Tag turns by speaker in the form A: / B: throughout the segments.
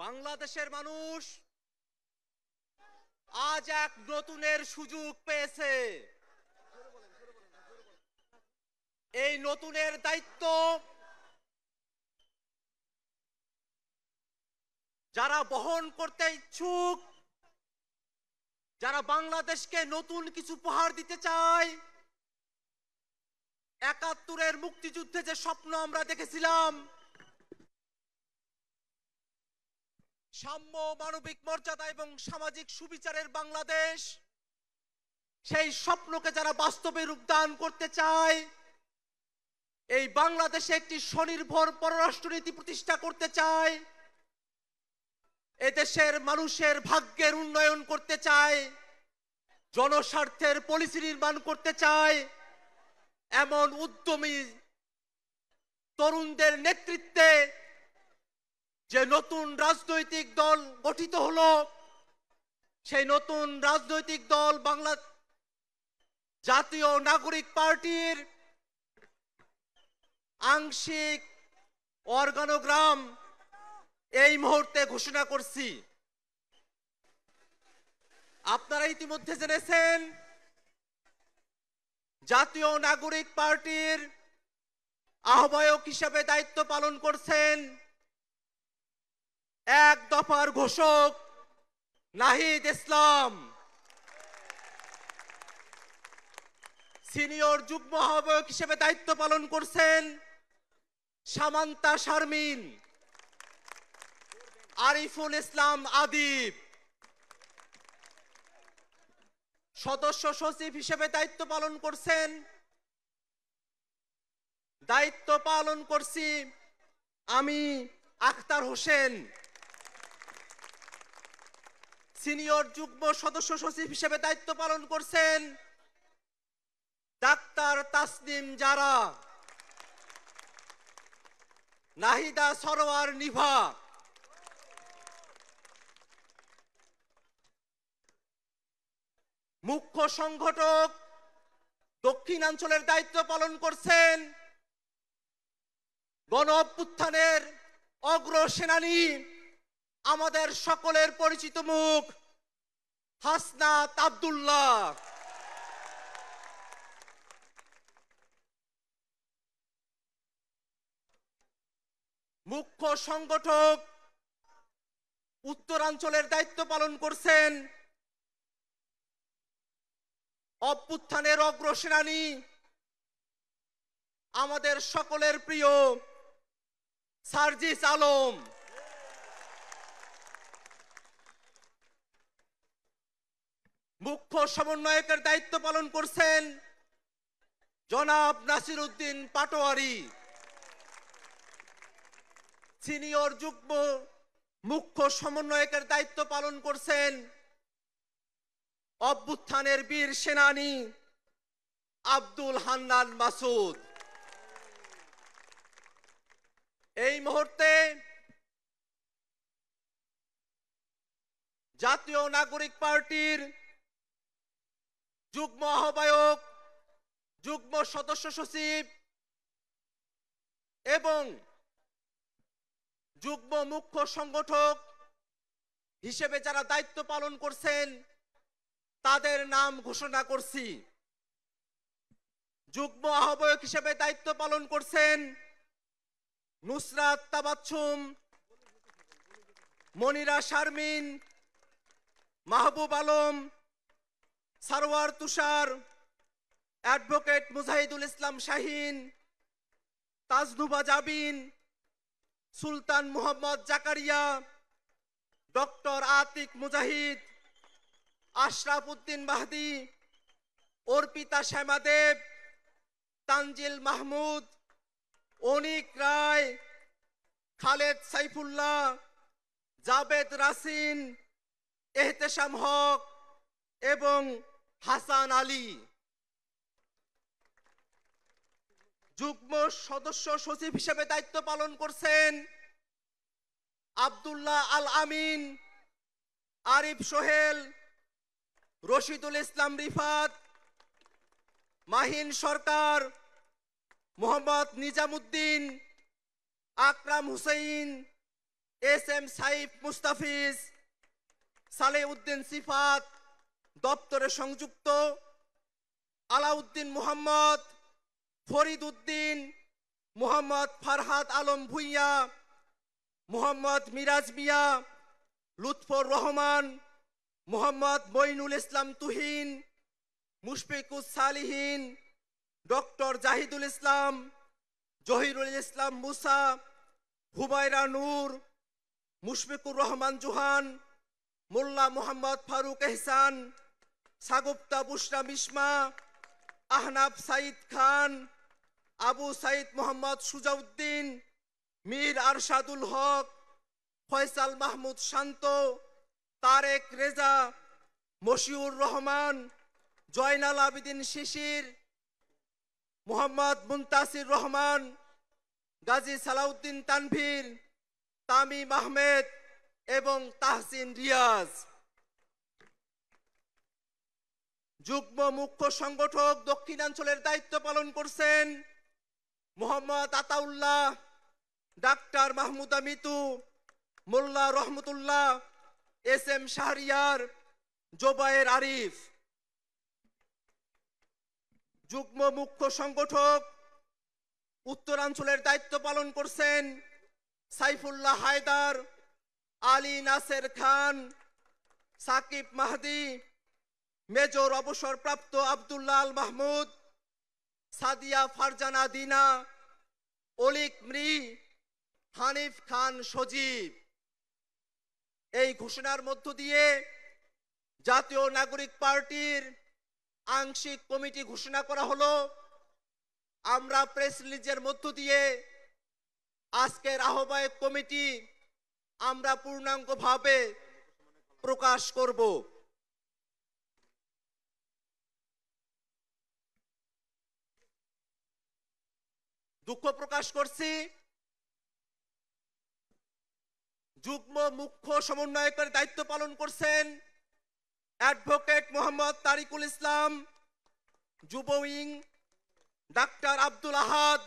A: বাংলাদেশের মানুষ আজ এক নতুনের সুযোগ পেয়েছে। এই নতুনের দায়িত্ব যারা বহন করতে ইচ্ছুক, যারা বাংলাদেশকে নতুন কিছু উপহার দিতে চায়, ৭১-এর মুক্তিযুদ্ধে যে স্বপ্ন আমরা দেখেছিলাম, সাম্য, মানবিক মর্যাদা এবং সামাজিক সুবিচারের বাংলাদেশ, সেই স্বপ্নকে যারা বাস্তবে রূপদান করতে চায়, এই বাংলাদেশে একটি স্বনির্ভর পররাষ্ট্রনীতি প্রতিষ্ঠা করতে চায়, এদেশের মানুষের ভাগ্যের উন্নয়ন করতে চায়, জনস্বার্থের পলিসি নির্মাণ করতে চায়, এমন উদ্যমী তরুণদের নেতৃত্বে যে নতুন রাজনৈতিক দল গঠিত হলো, সেই নতুন রাজনৈতিক দল বাংলা জাতীয় নাগরিক পার্টির আংশিক অর্গানোগ্রাম এই মুহূর্তে ঘোষণা করছি। আপনারা ইতিমধ্যে জেনেছেন, জাতীয় নাগরিক পার্টির আহ্বায়ক হিসেবে দায়িত্ব পালন করছেন এক দফার ঘোষক নাহিদ ইসলাম। সিনিয়র যুগ্ম আহ্বায়ক হিসেবে দায়িত্ব পালন করছেন সামান্তা শারমিন, আরিফুল ইসলাম আদিব। সদস্য সচিব হিসেবে দায়িত্ব পালন করছি আমি আখতার হোসেন। সিনিয়র যুগ্ম সদস্য সচিব হিসেবে দায়িত্ব পালন করছেন ডাক্তার তাসনিম জারা, নাহিদা সরোয়ার নিভা। মুখ্য সংগঠক দক্ষিণাঞ্চলের দায়িত্ব পালন করছেন গণ অভ্যুত্থানের অগ্রসেনানী, আমাদের সকলের পরিচিত মুখ হাসনাত আব্দুল্লাহ। মুখ্য সংগঠক উত্তরাঞ্চলের দায়িত্ব পালন করছেন অভ্যুত্থানের অগ্রসেনানী, আমাদের সকলের প্রিয় সার্জিস আলম। মুখ্য সমন্বয়কের দায়িত্ব পালন করছেন জনাব নাসির উদ্দিন পাটোয়ারি। সিনিয়র যুগ্ম মুখ্য সমন্বয়কের দায়িত্ব পালন করছেন অভ্যুত্থানের বীর সেনানী আব্দুল হান্নান মাসুদ। এই মুহূর্তে জাতীয় নাগরিক পার্টির যুগ্ম আহ্বায়ক, যুগ্ম সদস্য সচিব এবং যুগ্ম মুখ্য সংগঠক হিসেবে যারা দায়িত্ব পালন করছেন তাদের নাম ঘোষণা করছি। যুগ্ম আহ্বায়ক হিসেবে দায়িত্ব পালন করছেন নুসরাত তাবাচ্ছুম, মনিরা শারমিন, মাহবুব আলম, সারওয়ার তুষার, অ্যাডভোকেট মুজাহিদুল ইসলাম শাহিন, তাজনুবা জাবিন, সুলতান মোহাম্মদ জাকারিয়া, ডক্টর আতিক মুজাহিদ, আশরাফ উদ্দিন মাহদি, অর্পিতা শ্যামাদেব, তানজিল মাহমুদ, অনিক রায়, খালেদ সাইফুল্লাহ, জাবেদ রাসিন, এহতেশাম হক এবং হাসান আলী। যুগ্ম সদস্য সচিব হিসেবে দায়িত্ব পালন করছেন আব্দুল্লাহ আল আমিন, আরিফ সোহেল, রশিদুল ইসলাম রিফাত, মাহিন সরকার, মোহাম্মদ নিজামুদ্দিন, আকরাম হুসাইন SM সাইফ মুস্তাফিজ, সালেউদ্দিন সিফাত দপ্তরে সংযুক্ত, আলাউদ্দিন মোহাম্মদ, ফরিদ উদ্দিন, মোহাম্মদ ফারহাদ আলম ভুইয়া, মোহাম্মদ মিরাজ মিয়া, লুৎফর রহমান, মোহাম্মদ মইনুল ইসলাম তুহিন, মুশফিকুস সালিহিন, ডক্টর জাহিদুল ইসলাম, জহিরুল ইসলাম মুসা, হুমায়রা নূর, মুশফিকুর রহমান জুহান, মোল্লা মোহাম্মদ ফারুক এহসান, সাগুপ্তা বুশরা মিশমা, আহনাফ সাইদ খান, আবু সাইদ মোহাম্মদ সুজাউদ্দিন, মীর আরশাদুল হক, ফয়সাল মাহমুদ শান্ত, তারেক রেজা, মশিউর রহমান, জয়নাল আবিদিন শিশির, মোহাম্মদ মুনতাসির রহমান, গাজী সালাউদ্দিন তানভীর, তামিম আহমেদ এবং তাহসিন রিয়াজ। যুগ্ম মুখ্য সংগঠক দক্ষিণাঞ্চলের দায়িত্ব পালন করছেন মোহাম্মদ আতাউল্লাহ, ডাক্তার মাহমুদা মিতু, মোল্লা রহমতুল্লাহ, SM শাহরিয়ার, জোবায়ের আরিফ। যুগ্ম মুখ্য সংগঠক উত্তরাঞ্চলের দায়িত্ব পালন করছেন সাইফুল্লাহ হায়দার, আলী নাসের খান, সাকিব মাহদি, মেজর অবসরপ্রাপ্ত আব্দুল্লাহ আল মাহমুদ, সাদিয়া ফারজানা দিনা, অলিক মৃ, হানিফ খান সজীব। এই ঘোষণার মধ্য দিয়ে জাতীয় নাগরিক পার্টির আংশিক কমিটি ঘোষণা করা হলো। আমরা প্রেস রিলিজের মধ্য দিয়ে আজকের আহ্বায়ক কমিটি আমরা পূর্ণাঙ্গভাবে প্রকাশ করব। দুঃখ প্রকাশ করছি, যুগ্ম মুখ্য সমন্বয়কের দায়িত্ব পালন করছেন অ্যাডভোকেট মোহাম্মদ তারিকুল ইসলাম, যুব উইং ডাক্তার আব্দুল আহাদ,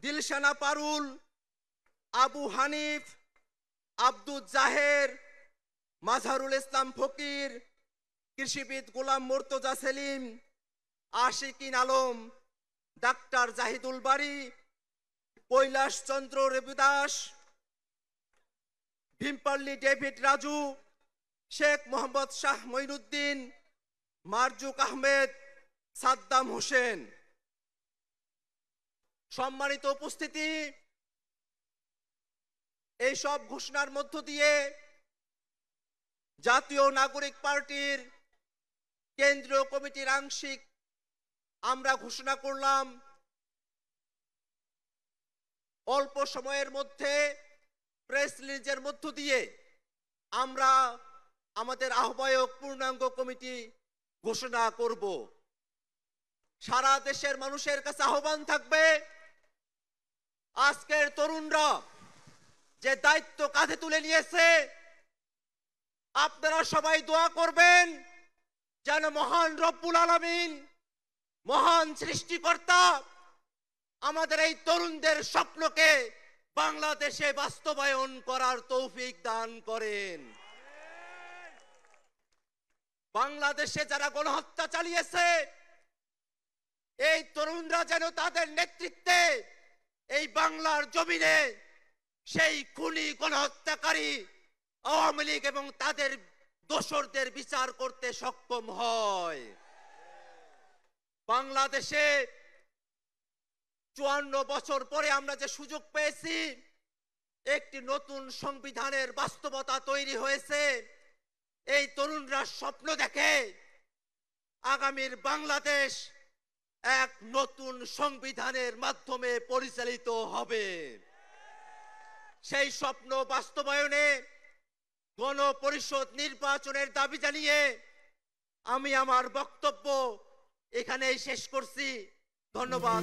A: দিলশানা পারুল, আবু হানিফ, আব্দুল জাহের, মাজহারুল ইসলাম ফকির, কৃষিবিদ গোলাম মুর্তজা সেলিম, আশিকিন আলম, ডাক্তার জাহিদুল বারী, কৈলাস চন্দ্র রবিদাস, ভীমপল্লী ডেভিড রাজু, শেখ মোহাম্মদ শাহ মঈনুদ্দিন, মারজুক আহমেদ, সাদ্দাম হোসেন। সম্মানিত উপস্থিতি, এই সব ঘোষণার মধ্য দিয়ে জাতীয় নাগরিক পার্টির কেন্দ্রীয় কমিটির আংশিক আমরা ঘোষণা করলাম অল্প সময়ের মধ্যে প্রেস রিলিজের মধ্য দিয়ে আমরা আমাদের আহ্বায়ক পূর্ণাঙ্গ কমিটি ঘোষণা করব। সারা দেশের মানুষের কাছে আহ্বান থাকবে, আজকের তরুণরা যে দায়িত্ব কাঁধে তুলে নিয়েছে, আপনারা সবাই দোয়া করবেন যেন মহান রব্বুল আলামিন, মহান সৃষ্টিকর্তা আমাদের এই তরুণদের স্বপ্নকে বাংলাদেশে বাস্তবায়ন করার তৌফিক দান করেন। বাংলাদেশে যারা গণহত্যা চালিয়েছে, এই তরুণরা যেন তাদের নেতৃত্বে এই বাংলার জমিনে সেই খুনি গণহত্যাকারী আওয়ামী লীগ এবং তাদের দোসরদের বিচার করতে সক্ষম হয়। বাংলাদেশে 54 বছর পরে আমরা যে সুযোগ পেয়েছি, একটি নতুন সংবিধানের বাস্তবতা তৈরি হয়েছে। এই তরুণরা স্বপ্ন দেখে আগামীর বাংলাদেশ এক নতুন সংবিধানের মাধ্যমে পরিচালিত হবে। সেই স্বপ্ন বাস্তবায়নে গণপরিষদ নির্বাচনের দাবি জানিয়ে আমি আমার বক্তব্য এখানেই শেষ করছি। ধন্যবাদ।